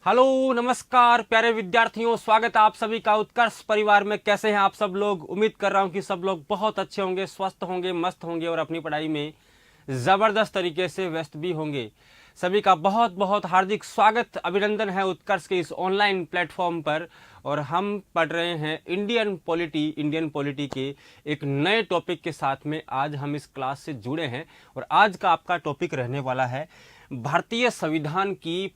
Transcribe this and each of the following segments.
Hello नमस्कार प्यारे विद्यार्थियों, स्वागत है आप सभी का उत्कर्ष परिवार में। कैसे हैं आप सब लोग? उम्मीद कर रहा हूं कि सब लोग बहुत अच्छे होंगे, स्वस्थ होंगे, मस्त होंगे और अपनी पढ़ाई में ज़बरदस्त तरीके से व्यस्त भी होंगे। सभी का बहुत बहुत हार्दिक स्वागत, अभिनंदन है उत्कर्ष के इस ऑनलाइन प्लेटफॉर्म पर। और हम पढ़ रहे हैं इंडियन पॉलिटी के एक नए टॉपिक के साथ में आज हम इस क्लास से जुड़े हैं। और आज का आपका टॉपिक रहने वाला है भारतीय संविधान की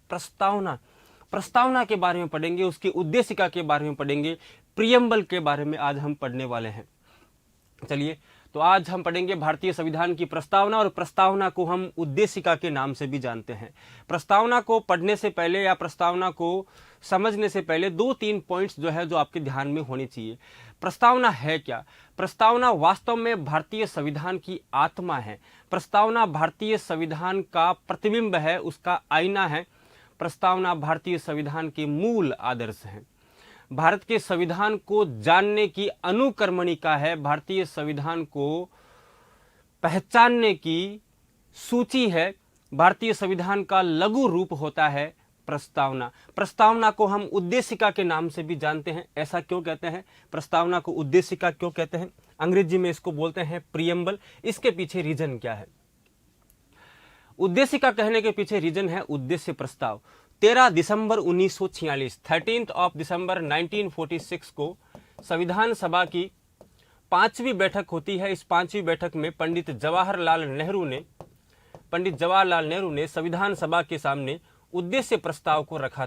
प्रस्तावना के बारे में पढ़ेंगे, उसकी उद्देशिका के बारे में पढ़ेंगे, प्रियम्बल के बारे में आज हम पढ़ने वाले हैं। चलिए, तो आज हम पढ़ेंगे भारतीय संविधान की प्रस्तावना, और प्रस्तावना को हम उद्देशिका के नाम से भी जानते हैं। प्रस्तावना को पढ़ने से पहले या प्रस्तावना को समझने से पहले दो तीन पॉइंट्स जो आपके ध्यान में होने चाहिए। प्रस्तावना है क्या? प्रस्तावना वास्तव में भारतीय संविधान की आत्मा है। प्रस्तावना भारतीय संविधान का प्रतिबिंब है, उसका आईना है। प्रस्तावना भारतीय संविधान के मूल आदर्श हैं। भारत के संविधान को जानने की अनुक्रमणिका है। भारतीय संविधान को पहचानने की सूची है। भारतीय संविधान का लघु रूप होता है प्रस्तावना। प्रस्तावना को हम उद्देशिका के नाम से भी जानते हैं। ऐसा क्यों कहते हैं? प्रस्तावना को उद्देशिका क्यों कहते हैं? अंग्रेजी में इसको बोलते हैं प्रियम्बल। इसके पीछे रीजन क्या है? उद्देशिका कहने के पीछे रीजन है उद्देश्य प्रस्ताव। 13 दिसंबर 1946 13 ऑफ दिसंबर 1946 को संविधान सभा की 5वीं बैठक होती है। इस 5वीं बैठक में पंडित जवाहरलाल नेहरू ने संविधान सभा के सामने उद्देश्य प्रस्ताव को रखा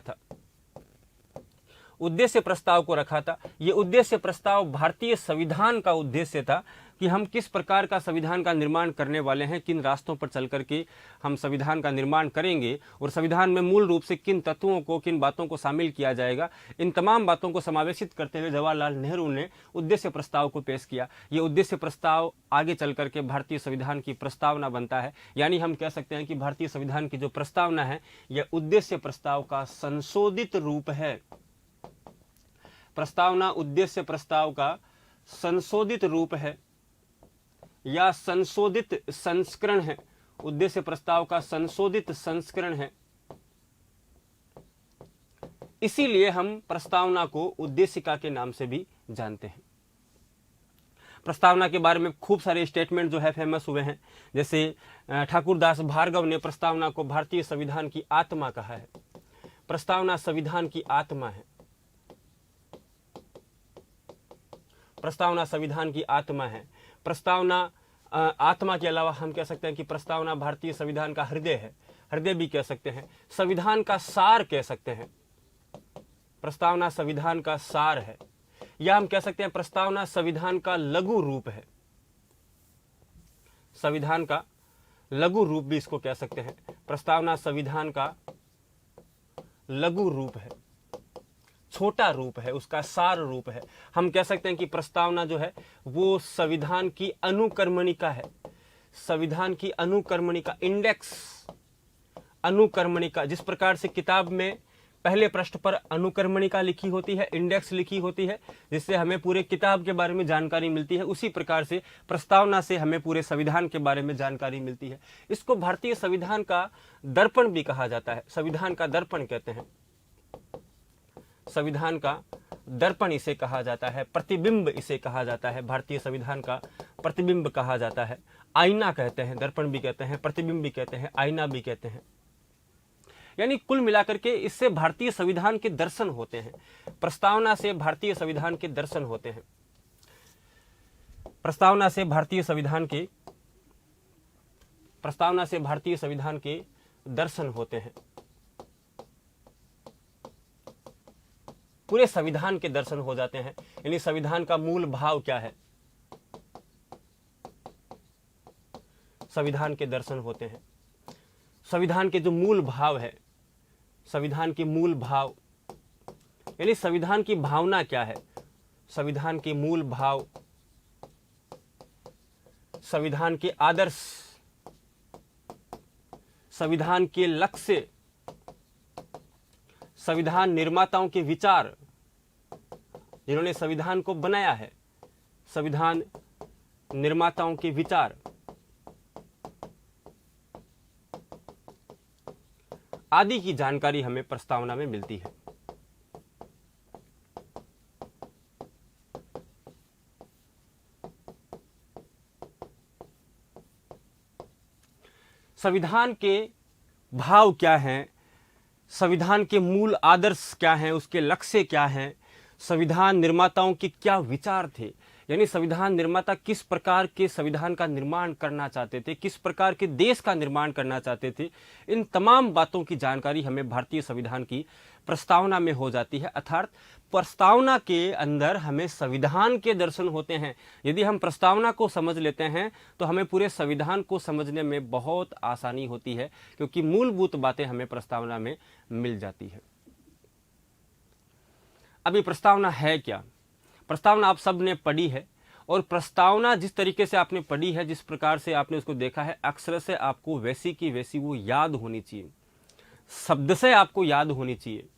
था। ये उद्देश्य प्रस्ताव भारतीय संविधान का उद्देश्य था कि हम किस प्रकार का संविधान का निर्माण करने वाले हैं, किन रास्तों पर चल करके हम संविधान का निर्माण करेंगे और संविधान में मूल रूप से किन तत्वों को, किन बातों को शामिल किया जाएगा। इन तमाम बातों को समावेशित करते हुए जवाहरलाल नेहरू ने उद्देश्य प्रस्ताव को पेश किया। ये उद्देश्य प्रस्ताव आगे चल करके भारतीय संविधान की प्रस्तावना बनता है। यानी हम कह सकते हैं कि भारतीय संविधान की जो प्रस्तावना है यह उद्देश्य प्रस्ताव का संशोधित रूप है। प्रस्तावना उद्देश्य प्रस्ताव का संशोधित रूप है या संशोधित संस्करण है। उद्देश्य प्रस्ताव का संशोधित संस्करण है। इसीलिए हम प्रस्तावना को उद्देशिका के नाम से भी जानते हैं। प्रस्तावना के बारे में खूब सारे स्टेटमेंट फेमस हुए हैं। जैसे ठाकुरदास भार्गव ने प्रस्तावना को भारतीय संविधान की आत्मा कहा है। प्रस्तावना संविधान की आत्मा है। प्रस्तावना संविधान की आत्मा है। प्रस्तावना आत्मा के अलावा हम कह सकते हैं कि प्रस्तावना भारतीय संविधान का हृदय है। हृदय भी कह सकते हैं, संविधान का सार कह सकते हैं। प्रस्तावना संविधान का सार है, या हम कह सकते हैं प्रस्तावना संविधान का लघु रूप है। संविधान का लघु रूप भी इसको कह सकते हैं। प्रस्तावना संविधान का लघु रूप है, छोटा रूप है, उसका सार रूप है। हम कह सकते हैं कि प्रस्तावना वो संविधान की अनुक्रमणिका है। संविधान की अनुक्रमणिका, इंडेक्स अनुक्रमणिका। जिस प्रकार से किताब में पहले पृष्ठ पर अनुक्रमणिका लिखी होती है, इंडेक्स लिखी होती है, जिससे हमें पूरे किताब के बारे में जानकारी मिलती है, उसी प्रकार से प्रस्तावना से हमें पूरे संविधान के बारे में जानकारी मिलती है। इसको भारतीय संविधान का दर्पण भी कहा जाता है। संविधान का दर्पण कहते हैं। संविधान का दर्पण इसे कहा जाता है, प्रतिबिंब इसे कहा जाता है। भारतीय संविधान का प्रतिबिंब कहा जाता है, आईना कहते हैं। दर्पण भी कहते हैं, प्रतिबिंब भी कहते हैं, आईना भी कहते हैं। यानी कुल मिलाकर के इससे भारतीय संविधान के दर्शन होते हैं। प्रस्तावना से भारतीय संविधान के दर्शन होते हैं। प्रस्तावना से भारतीय संविधान के दर्शन होते हैं। पूरे संविधान के दर्शन हो जाते हैं। यानी संविधान का मूल भाव क्या है, संविधान के दर्शन होते हैं। संविधान के जो मूल भाव है, संविधान के मूल भाव यानी संविधान की भावना क्या है, संविधान के मूल भाव, संविधान के आदर्श, संविधान के लक्ष्य, संविधान निर्माताओं के विचार, जिन्होंने संविधान को बनाया है, संविधान निर्माताओं के विचार, आदि की जानकारी हमें प्रस्तावना में मिलती है। संविधान के भाव क्या हैं, संविधान के मूल आदर्श क्या हैं, उसके लक्ष्य क्या हैं, संविधान निर्माताओं के क्या विचार थे, यानी संविधान निर्माता किस प्रकार के संविधान का निर्माण करना चाहते थे, किस प्रकार के देश का निर्माण करना चाहते थे, इन तमाम बातों की जानकारी हमें भारतीय संविधान की प्रस्तावना में हो जाती है। अर्थात प्रस्तावना के अंदर हमें संविधान के दर्शन होते हैं। यदि हम प्रस्तावना को समझ लेते हैं तो हमें पूरे संविधान को समझने में बहुत आसानी होती है, क्योंकि मूलभूत बातें हमें प्रस्तावना में मिल जाती है। अभी प्रस्तावना है क्या? प्रस्तावना आप सब ने पढ़ी है, और प्रस्तावना जिस तरीके से आपने पढ़ी है, जिस प्रकार से आपने उसको देखा है, अक्षर से आपको वैसी की वैसी वो याद होनी चाहिए, शब्द से आपको याद होनी चाहिए।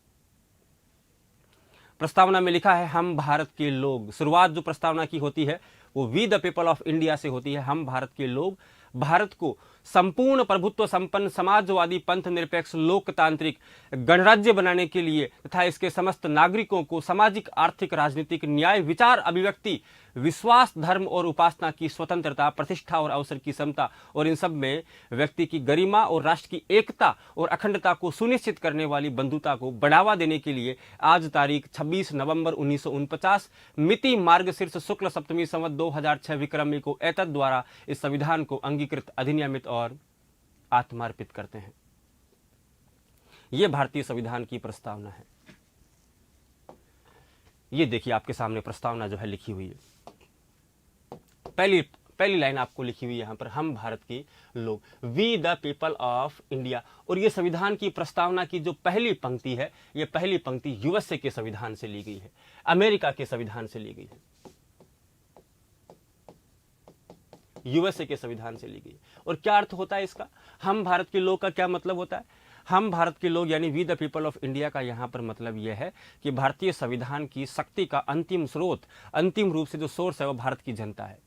प्रस्तावना में लिखा है हम भारत के लोग। शुरुआत जो प्रस्तावना की होती है वो we the people of India से होती है। हम भारत के लोग भारत को संपूर्ण प्रभुत्व संपन्न समाजवादी पंथ निरपेक्ष लोकतांत्रिक गणराज्य बनाने के लिए तथा इसके समस्त नागरिकों को सामाजिक आर्थिक राजनीतिक न्याय विचार अभिव्यक्ति विश्वास धर्म और उपासना की स्वतंत्रता प्रतिष्ठा और अवसर की समता और इन सब में व्यक्ति की गरिमा और राष्ट्र की एकता और अखंडता को सुनिश्चित करने वाली बंधुता को बढ़ावा देने के लिए आज तारीख 26 नवंबर 1949 मिति मार्गशीर्ष शुक्ल सप्तमी संवत 2006 विक्रमी को एतद द्वारा इस संविधान को अंगीकृत अधिनियमित और आत्मार्पित करते हैं। यह भारतीय संविधान की प्रस्तावना है। ये देखिए आपके सामने प्रस्तावना जो है लिखी हुई है। पहली लाइन आपको लिखी हुई है यहां पर, हम भारत के लोग, we the people of India. और ये संविधान की प्रस्तावना की जो पहली पंक्ति है, ये पहली पंक्ति यूएसए के संविधान से ली गई है, अमेरिका के संविधान से ली गई है, यूएसए के संविधान से ली गई। और क्या अर्थ होता है इसका? हम भारत के लोग का क्या मतलब होता है? हम भारत के लोग यानी we the people of India का यहाँ पर मतलब यह है कि भारतीय संविधान की शक्ति का अंतिम स्रोत, अंतिम रूप से जो सोर्स है वो भारत की जनता है।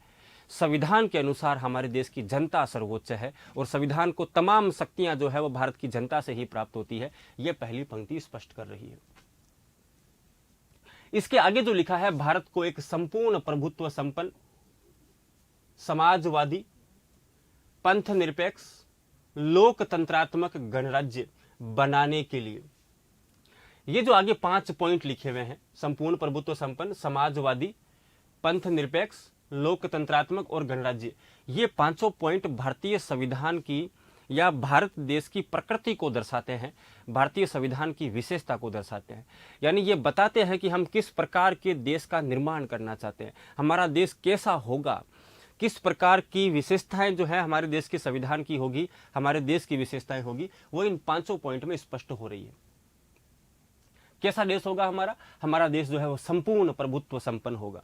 संविधान के अनुसार हमारे देश की जनता सर्वोच्च है और संविधान को तमाम शक्तियां जो है वो भारत की जनता से ही प्राप्त होती है। यह पहली पंक्ति स्पष्ट कर रही है। इसके आगे जो लिखा है, भारत को एक संपूर्ण प्रभुत्व संपन्न समाजवादी पंथ निरपेक्ष लोकतंत्रात्मक गणराज्य बनाने के लिए, ये जो आगे 5 पॉइंट लिखे हुए हैं, संपूर्ण प्रभुत्व संपन्न समाजवादी पंथ निरपेक्ष लोकतंत्रात्मक और गणराज्य, ये 5 पॉइंट भारतीय संविधान की या भारत देश की प्रकृति को दर्शाते हैं, भारतीय संविधान की विशेषता को दर्शाते हैं। यानी ये बताते हैं कि हम किस प्रकार के देश का निर्माण करना चाहते हैं, हमारा देश कैसा होगा, किस प्रकार की विशेषताएं जो है हमारे देश के संविधान की होगी, हमारे देश की विशेषताएं होगी, वो इन 5 पॉइंट में स्पष्ट हो रही है। कैसा देश होगा हमारा? हमारा देश जो है वो संपूर्ण प्रभुत्व संपन्न होगा,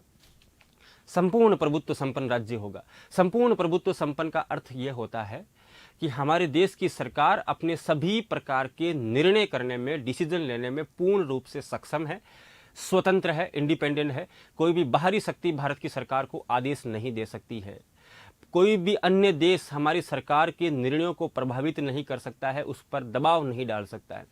संपूर्ण प्रभुत्व संपन्न राज्य होगा। संपूर्ण प्रभुत्व संपन्न का अर्थ यह होता है कि हमारे देश की सरकार अपने सभी प्रकार के निर्णय करने में, डिसीजन लेने में पूर्ण रूप से सक्षम है, स्वतंत्र है, इंडिपेंडेंट है। कोई भी बाहरी शक्ति भारत की सरकार को आदेश नहीं दे सकती है। कोई भी अन्य देश हमारी सरकार के निर्णयों को प्रभावित नहीं कर सकता है, उस पर दबाव नहीं डाल सकता है।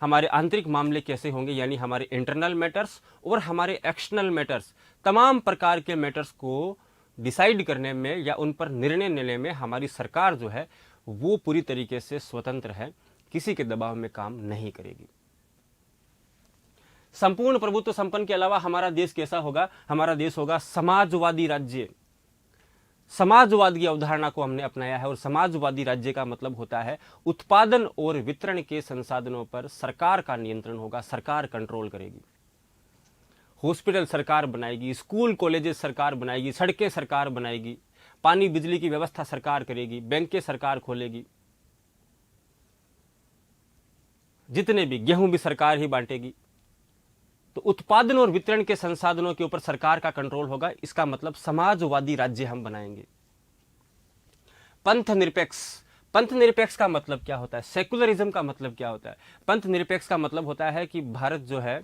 हमारे आंतरिक मामले कैसे होंगे, यानी हमारे इंटरनल मैटर्स और हमारे एक्सटर्नल मैटर्स, तमाम प्रकार के मैटर्स को डिसाइड करने में या उन पर निर्णय लेने में हमारी सरकार जो है वो पूरी तरीके से स्वतंत्र है, किसी के दबाव में काम नहीं करेगी। संपूर्ण प्रभुत्व संपन्न के अलावा हमारा देश कैसा होगा? हमारा देश होगा समाजवादी राज्य। समाजवाद की अवधारणा को हमने अपनाया है और समाजवादी राज्य का मतलब होता है उत्पादन और वितरण के संसाधनों पर सरकार का नियंत्रण होगा, सरकार कंट्रोल करेगी। हॉस्पिटल सरकार बनाएगी, स्कूल कॉलेजेस सरकार बनाएगी, सड़कें सरकार बनाएगी, पानी बिजली की व्यवस्था सरकार करेगी, बैंकें सरकार खोलेगी, जितने भी गेहूं भी सरकार ही बांटेगी। तो उत्पादन और वितरण के संसाधनों के ऊपर सरकार का कंट्रोल होगा। इसका मतलब समाजवादी राज्य हम बनाएंगे। पंथ निरपेक्ष, पंथ निरपेक्ष का मतलब क्या होता है? सेकुलरिज्म का मतलब क्या होता है? पंथ निरपेक्ष का मतलब होता है कि भारत जो है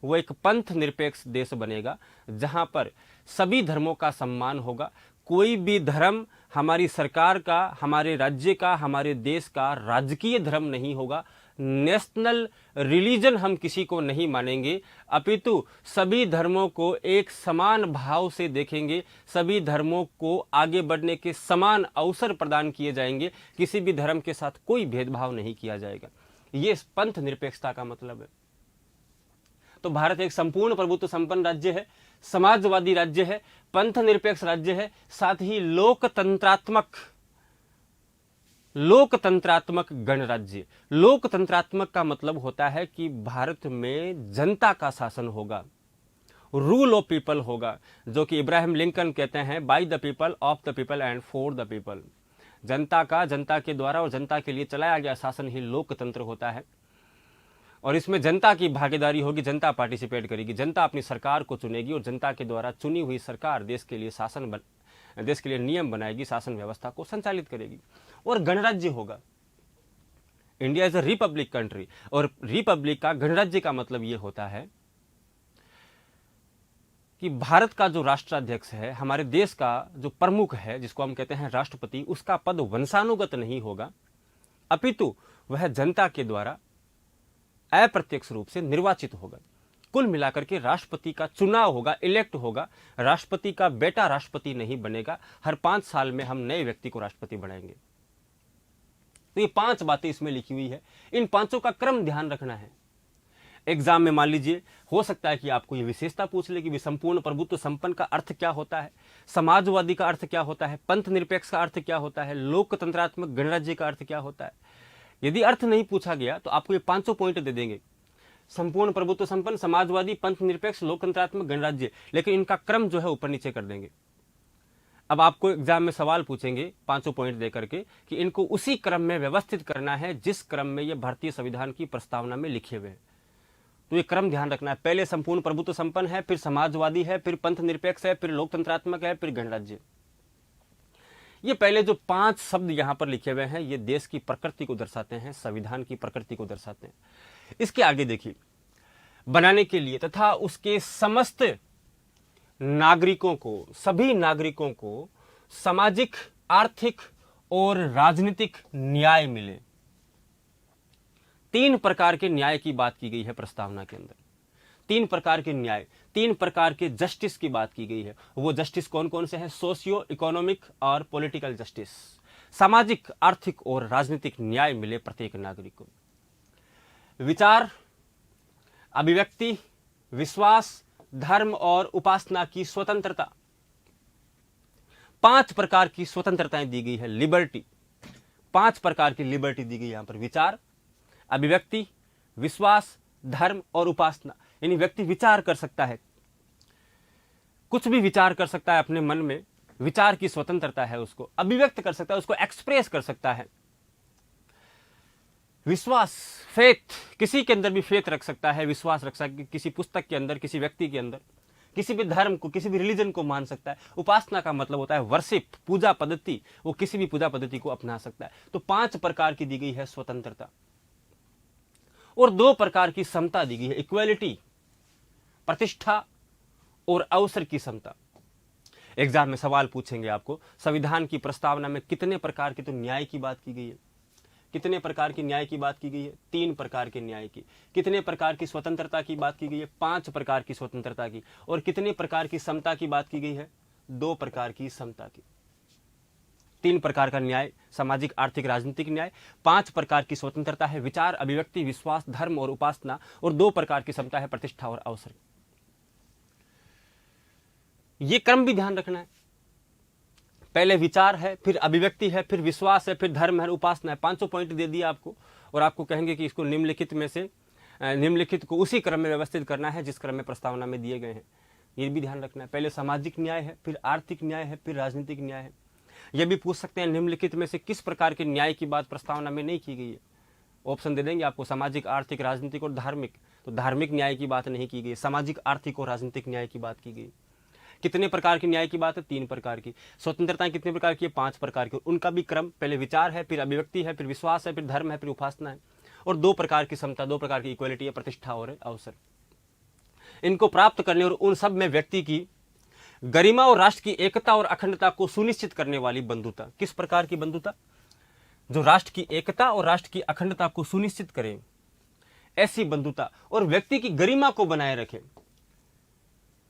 वो एक पंथ निरपेक्ष देश बनेगा, जहां पर सभी धर्मों का सम्मान होगा। कोई भी धर्म हमारी सरकार का, हमारे राज्य का, हमारे देश का राजकीय धर्म नहीं होगा। नेशनल रिलीजन हम किसी को नहीं मानेंगे, अपितु सभी धर्मों को एक समान भाव से देखेंगे। सभी धर्मों को आगे बढ़ने के समान अवसर प्रदान किए जाएंगे। किसी भी धर्म के साथ कोई भेदभाव नहीं किया जाएगा। ये पंथ निरपेक्षता का मतलब है। तो भारत एक संपूर्ण प्रभुत्व संपन्न राज्य है, समाजवादी राज्य है, पंथ निरपेक्ष राज्य है, साथ ही लोकतंत्रात्मक गणराज्य। लोकतंत्रात्मक का मतलब होता है कि भारत में जनता का शासन होगा, रूल ऑफ पीपल होगा, जो कि इब्राहिम लिंकन कहते हैं, by the people, of the people and for the people. जनता का, जनता के द्वारा और जनता के लिए चलाया गया शासन ही लोकतंत्र होता है। और इसमें जनता की भागीदारी होगी, जनता पार्टिसिपेट करेगी, जनता अपनी सरकार को चुनेगी और जनता के द्वारा चुनी हुई सरकार देश के लिए नियम बनाएगी, शासन व्यवस्था को संचालित करेगी। और गणराज्य होगा। India is a republic country, और रिपब्लिक का, गणराज्य का मतलब यह होता है कि भारत का जो राष्ट्राध्यक्ष है, हमारे देश का जो प्रमुख है, जिसको हम कहते हैं राष्ट्रपति, उसका पद वंशानुगत नहीं होगा, अपितु वह जनता के द्वारा अप्रत्यक्ष रूप से निर्वाचित होगा। कुल मिलाकर के राष्ट्रपति का चुनाव होगा, इलेक्ट होगा। राष्ट्रपति का बेटा राष्ट्रपति नहीं बनेगा। हर 5 साल में हम नए व्यक्ति को राष्ट्रपति बनाएंगे। तो ये 5 बातें इसमें लिखी हुई है। इन 5 का क्रम ध्यान रखना है। एग्जाम में मान लीजिए हो सकता है कि आपको ये विशेषता पूछ ले कि संपूर्ण प्रभुत्व संपन्न का अर्थ क्या होता है, समाजवादी का अर्थ क्या होता है, पंथ निरपेक्ष का अर्थ क्या होता है, लोकतंत्रात्मक गणराज्य का अर्थ क्या होता है। यदि अर्थ नहीं पूछा गया तो आपको ये 500 पॉइंट दे देंगे, संपूर्ण प्रभुत्व संपन्न, समाजवादी, पंथ निरपेक्ष, लोकतंत्रात्मक गणराज्य, लेकिन इनका क्रम जो है ऊपर नीचे कर देंगे। अब आपको एग्जाम में सवाल पूछेंगे 500 पॉइंट देकर के कि इनको उसी क्रम में व्यवस्थित करना है जिस क्रम में ये भारतीय संविधान की प्रस्तावना में लिखे हुए हैं। तो ये क्रम ध्यान रखना है। पहले संपूर्ण प्रभुत्व संपन्न है, फिर समाजवादी है, फिर पंथ निरपेक्ष है, फिर लोकतंत्रात्मक है, फिर गणराज्य। ये पहले जो 5 शब्द यहां पर लिखे हुए हैं, ये देश की प्रकृति को दर्शाते हैं, संविधान की प्रकृति को दर्शाते हैं। इसके आगे देखिए, बनाने के लिए तथा उसके समस्त नागरिकों को, सभी नागरिकों को सामाजिक, आर्थिक और राजनीतिक न्याय मिले। 3 प्रकार के न्याय की बात की गई है प्रस्तावना के अंदर। 3 प्रकार के न्याय, 3 प्रकार के जस्टिस की बात की गई है। वो जस्टिस कौन कौन से हैं? सोशियो इकोनॉमिक और पॉलिटिकल जस्टिस। सामाजिक, आर्थिक और राजनीतिक न्याय मिले प्रत्येक नागरिक को। विचार, अभिव्यक्ति, विश्वास, धर्म और उपासना की स्वतंत्रता। 5 प्रकार की स्वतंत्रताएं दी गई है, लिबर्टी। 5 प्रकार की लिबर्टी दी गई यहां पर। विचार, अभिव्यक्ति, विश्वास, धर्म और उपासना। यानी व्यक्ति विचार कर सकता है, कुछ भी विचार कर सकता है अपने मन में, विचार की स्वतंत्रता है, उसको अभिव्यक्त कर सकता है, उसको एक्सप्रेस कर सकता है। विश्वास, फेथ, किसी के अंदर भी फेथ रख सकता है, विश्वास रख सकता है, किसी पुस्तक के अंदर, किसी व्यक्ति के अंदर, किसी भी धर्म को, किसी भी रिलीजन को मान सकता है। उपासना का मतलब होता है वर्शिप, पूजा पद्धति, वो किसी भी पूजा पद्धति को अपना सकता है। तो 5 प्रकार की दी गई है स्वतंत्रता। और 2 प्रकार की समता दी गई है, इक्वालिटी, प्रतिष्ठा और अवसर की समता। एग्जाम में सवाल पूछेंगे आपको, संविधान की प्रस्तावना में कितने प्रकार के तो न्याय की बात की गई है? कितने प्रकार की न्याय की बात की गई है? 3 प्रकार के न्याय की। कितने प्रकार की स्वतंत्रता की बात की गई है? 5 प्रकार की स्वतंत्रता की। और कितने प्रकार की समता की बात की गई है? 2 प्रकार की समता की। 3 प्रकार का न्याय, सामाजिक, आर्थिक, राजनीतिक न्याय। 5 प्रकार की स्वतंत्रता है, विचार, अभिव्यक्ति, विश्वास, धर्म और उपासना। और 2 प्रकार की समता है, प्रतिष्ठा और अवसर। ये क्रम भी ध्यान रखना है। पहले विचार है, फिर अभिव्यक्ति है, फिर विश्वास है, फिर धर्म है, उपासना है। 500 पॉइंट दे दिया आपको, और आपको कहेंगे कि इसको निम्नलिखित में से निम्नलिखित को उसी क्रम में व्यवस्थित करना है जिस क्रम में प्रस्तावना में दिए गए हैं। ये भी ध्यान रखना है। पहले सामाजिक न्याय है, फिर आर्थिक न्याय है, फिर राजनीतिक न्याय है। यह भी पूछ सकते हैं निम्नलिखित में से किस प्रकार के न्याय की बात प्रस्तावना में नहीं की गई है। ऑप्शन दे देंगे आपको, सामाजिक, आर्थिक, राजनीतिक और धार्मिक। तो धार्मिक न्याय की बात नहीं की गई, सामाजिक, आर्थिक और राजनीतिक न्याय की बात की गई। कितने प्रकार की न्याय की बात है? 3 प्रकार की। स्वतंत्रताएं कितने प्रकार की है? 5 प्रकार की। उनका भी क्रम, पहले विचार है, फिर अभिव्यक्ति है, फिर विश्वास है, फिर धर्म है, फिर उपासना है। और 2 प्रकार की समता, 2 प्रकार की इक्वालिटी है, प्रतिष्ठा और अवसर। इनको प्राप्त करने और उन सब में व्यक्ति की गरिमा और राष्ट्र की एकता और अखंडता को सुनिश्चित करने वाली बंधुता। किस प्रकार की बंधुता? जो राष्ट्र की एकता और राष्ट्र की अखंडता को सुनिश्चित करे, ऐसी बंधुता, और व्यक्ति की गरिमा को बनाए रखे।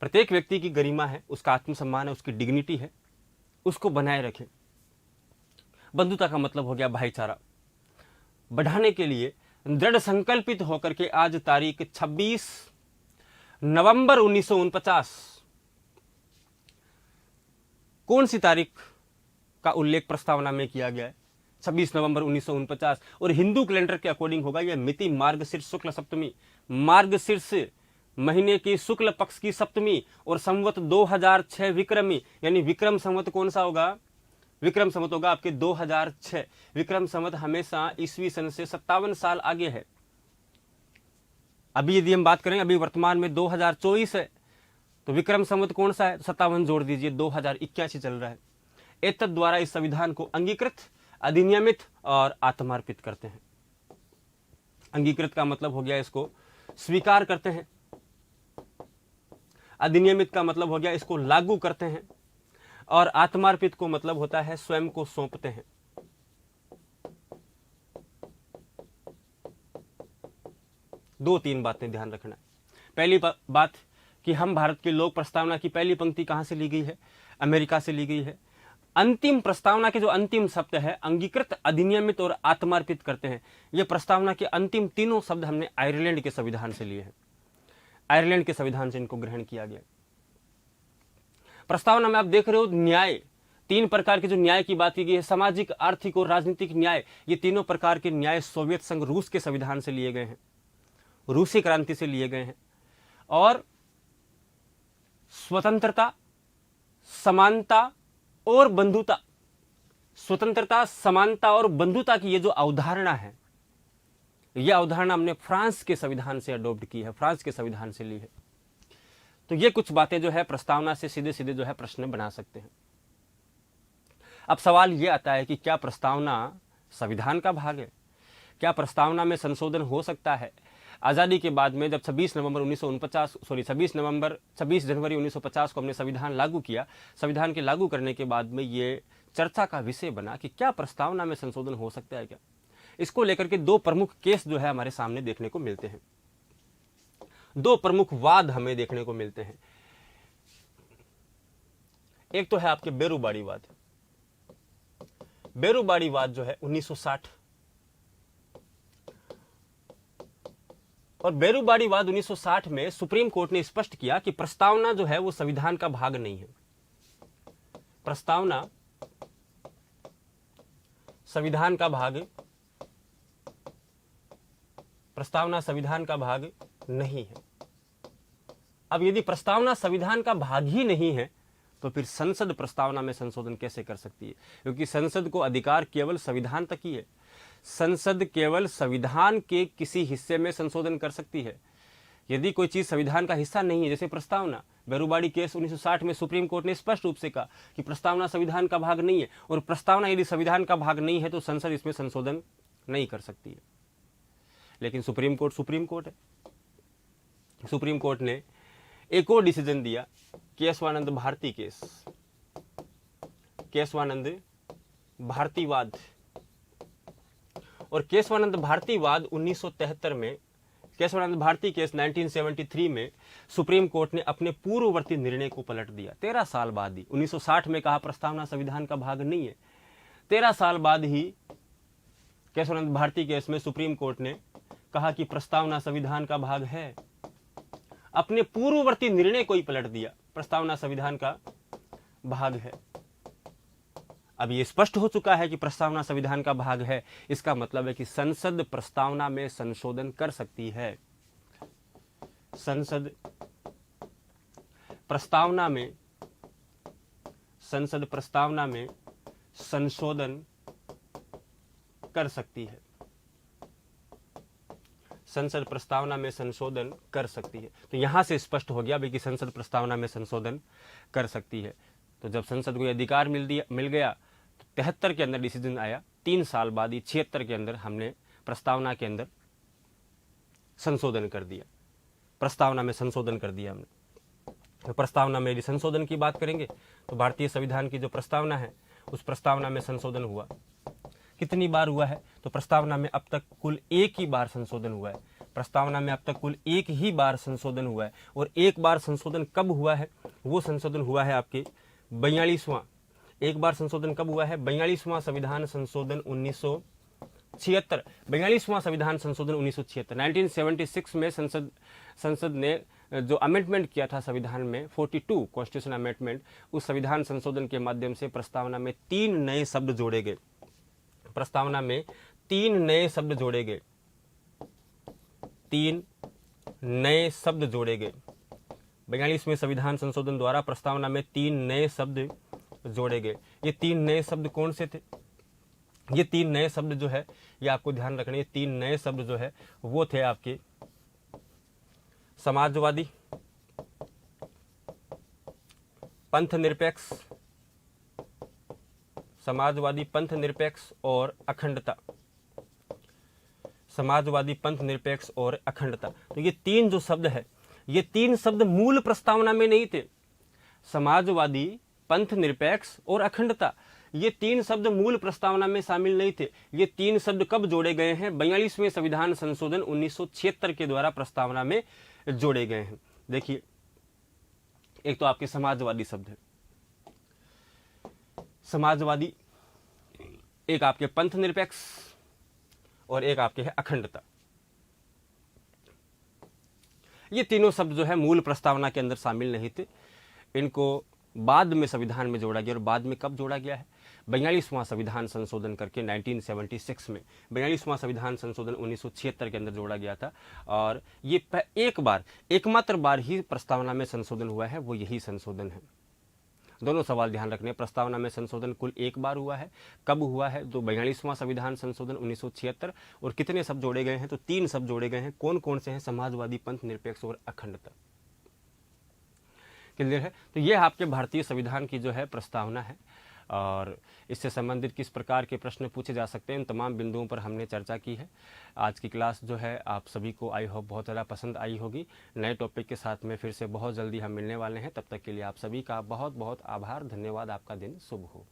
प्रत्येक व्यक्ति की गरिमा है, उसका आत्मसम्मान है, उसकी डिग्निटी है, उसको बनाए रखे। बंधुता का मतलब हो गया भाईचारा। बढ़ाने के लिए दृढ़ संकल्पित होकर के आज तारीख 26 नवंबर 1949, कौन सी तारीख का उल्लेख प्रस्तावना में किया गया है? 26 नवंबर 1949, और हिंदू कैलेंडर के अकॉर्डिंग होगा यह मिति मार्गशीर्ष शुक्ल सप्तमी, मार्गशीर्ष महीने की शुक्ल पक्ष की सप्तमी, और संवत 2006 विक्रमी, यानी विक्रम संवत कौन सा होगा? विक्रम संवत होगा आपके 2006। विक्रम संवत हमेशा ईस्वी सन से 57 साल आगे है। अभी यदि हम बात करें, अभी वर्तमान में 2024 है, तो विक्रम संवत कौन सा है? 57 जोड़ दीजिए, 2081 चल रहा है। एतद द्वारा इस संविधान को अंगीकृत, अधिनियमित और आत्मार्पित करते हैं। अंगीकृत का मतलब हो गया इसको स्वीकार करते हैं, अधिनियमित का मतलब हो गया इसको लागू करते हैं, और आत्मार्पित को मतलब होता है स्वयं को सौंपते हैं। दो तीन बातें ध्यान रखना। पहली बात कि हम भारत के लोक प्रस्तावना की पहली पंक्ति कहां से ली गई है? अमेरिका से ली गई है। अंतिम प्रस्तावना के जो अंतिम शब्द है अंगीकृत, अधिनियमित और आत्मार्पित करते हैं, यह प्रस्तावना के अंतिम तीनों शब्द हमने आयरलैंड के संविधान से लिए हैं। आयरलैंड के संविधान से इनको ग्रहण किया गया। प्रस्तावना में आप देख रहे हो न्याय, तीन प्रकार के जो न्याय की बात की गई है, सामाजिक, आर्थिक और राजनीतिक न्याय, ये तीनों प्रकार के न्याय सोवियत संघ रूस के संविधान से लिए गए हैं, रूसी क्रांति से लिए गए हैं। और स्वतंत्रता, समानता और बंधुता, स्वतंत्रता, समानता और बंधुता की ये जो अवधारणा है, यह अवधारणा हमने फ्रांस के संविधान से अडॉप्ट की है, फ्रांस के संविधान से ली है। तो ये कुछ बातें जो है प्रस्तावना से सीधे सीधे जो है प्रश्न बना सकते हैं। अब सवाल ये आता है कि क्या प्रस्तावना संविधान का भाग है? क्या प्रस्तावना में संशोधन हो सकता है? आज़ादी के बाद में जब 26 जनवरी 1950 को हमने संविधान लागू किया, संविधान के लागू करने के बाद में ये चर्चा का विषय बना कि क्या प्रस्तावना में संशोधन हो सकता है क्या? इसको लेकर के दो प्रमुख केस जो है हमारे सामने देखने को मिलते हैं, दो प्रमुख वाद हमें देखने को मिलते हैं। एक तो है आपके बेरुबाड़ीवाद। बेरुबाड़ीवाद जो है 1960, और बेरुबाड़ीवाद 1960 में सुप्रीम कोर्ट ने स्पष्ट किया कि प्रस्तावना जो है वो संविधान का भाग नहीं है। प्रस्तावना संविधान का भाग, प्रस्तावना संविधान का भाग नहीं है। अब यदि प्रस्तावना संविधान का भाग ही नहीं है तो फिर संसद प्रस्तावना में संशोधन कैसे कर सकती है? क्योंकि संसद को अधिकार केवल संविधान तक ही है। संसद केवल संविधान के किसी हिस्से में संशोधन कर सकती है। यदि कोई चीज संविधान का हिस्सा नहीं है, जैसे प्रस्तावना, बेरुबाड़ी केस 1960 में सुप्रीम कोर्ट ने स्पष्ट रूप से कहा कि प्रस्तावना संविधान का भाग नहीं है, और प्रस्तावना यदि संविधान का भाग नहीं है तो संसद इसमें संशोधन नहीं कर सकती है। लेकिन सुप्रीम कोर्ट है। सुप्रीम कोर्ट ने एक और डिसीजन दिया, केशवानंद भारती केस, केशवानंद भारतीवाद। और केशवानंद भारतीवाद 1973 में, केशवानंद भारती केस 1973 में सुप्रीम कोर्ट ने अपने पूर्ववर्ती निर्णय को पलट दिया। 13 साल बाद ही, 1960 में कहा प्रस्तावना संविधान का भाग नहीं है, 13 साल बाद ही केशवानंद भारती केस में सुप्रीम कोर्ट ने कहा कि प्रस्तावना संविधान का भाग है। अपने पूर्ववर्ती निर्णय को ही पलट दिया, प्रस्तावना संविधान का भाग है। अब ये स्पष्ट हो चुका है कि प्रस्तावना संविधान का भाग है। इसका मतलब है कि संसद प्रस्तावना में संशोधन कर सकती है। संसद प्रस्तावना में संशोधन कर सकती है। संसद प्रस्तावना में संशोधन कर सकती है। तो यहां से स्पष्ट हो गया भाई कि संसद प्रस्तावना में संशोधन कर सकती है। तो जब संसद को अधिकार मिल गया तो 73 के अंदर डिसीजन आया, 3 साल बाद ही 76 के अंदर हमने प्रस्तावना के अंदर संशोधन कर दिया, प्रस्तावना में संशोधन कर दिया हमने। तो प्रस्तावना में यदि संशोधन की बात करेंगे तो भारतीय संविधान की जो प्रस्तावना है उस प्रस्तावना में संशोधन हुआ। कितनी बार हुआ है? तो प्रस्तावना में अब तक कुल एक ही बार संशोधन हुआ है। प्रस्तावना में अब तक कुल एक ही बार संशोधन हुआ है। और एक बार संशोधन कब हुआ है? वो संशोधन हुआ है आपके 42वां। एक बार संशोधन कब हुआ है? 42वां संविधान संशोधन 1976। 42वां संविधान संशोधन 1976। 1976 में संसद ने जो अमेंडमेंट किया था संविधान में 42 कॉन्स्टिट्यूशन अमेंडमेंट, उस संविधान संशोधन के माध्यम से प्रस्तावना में 3 नए शब्द जोड़े गए। प्रस्तावना में 3 नए शब्द जोड़े गए। 3 नए शब्द जोड़े गए। 42वें संविधान संशोधन द्वारा प्रस्तावना में 3 नए शब्द जोड़े गए। ये 3 नए शब्द कौन से थे? ये 3 नए शब्द जो है ये आपको ध्यान रखने, ये 3 नए शब्द जो है वो थे आपके समाजवादी, पंथ निरपेक्ष, समाजवादी, पंथ निरपेक्ष और अखंडता। समाजवादी, पंथ निरपेक्ष और अखंडता। तो ये 3 जो शब्द है, ये 3 शब्द मूल प्रस्तावना में नहीं थे। समाजवादी, पंथ निरपेक्ष और अखंडता, ये 3 शब्द मूल प्रस्तावना में शामिल नहीं थे। ये 3 शब्द कब जोड़े गए हैं? 42वें संविधान संशोधन 1976 के द्वारा प्रस्तावना में जोड़े गए हैं। देखिए, एक तो आपके समाजवादी शब्द है, समाजवादी, एक आपके पंथ निरपेक्ष और एक आपके है अखंडता। ये तीनों शब्द जो है मूल प्रस्तावना के अंदर शामिल नहीं थे। इनको बाद में संविधान में जोड़ा गया। और बाद में कब जोड़ा गया है? 42वां संविधान संशोधन करके 1976 में 42वां संविधान संशोधन 1976 के अंदर जोड़ा गया था। और ये एकमात्र बार ही प्रस्तावना में संशोधन हुआ है, वो यही संशोधन है। दोनों सवाल ध्यान रखने। प्रस्तावना में संशोधन कुल एक बार हुआ है। कब हुआ है? तो 42वां संविधान संशोधन 1976। और कितने शब्द जोड़े गए हैं? तो 3 शब्द जोड़े गए हैं। कौन कौन से हैं? समाजवादी, पंथ निरपेक्ष और अखंडता। क्लियर है? तो ये आपके भारतीय संविधान की जो है प्रस्तावना है। और इससे संबंधित किस प्रकार के प्रश्न पूछे जा सकते हैं, इन तमाम बिंदुओं पर हमने चर्चा की है। आज की क्लास जो है आप सभी को आई होप बहुत ज़्यादा पसंद आई होगी। नए टॉपिक के साथ में फिर से बहुत जल्दी हम मिलने वाले हैं। तब तक के लिए आप सभी का बहुत बहुत आभार, धन्यवाद। आपका दिन शुभ हो।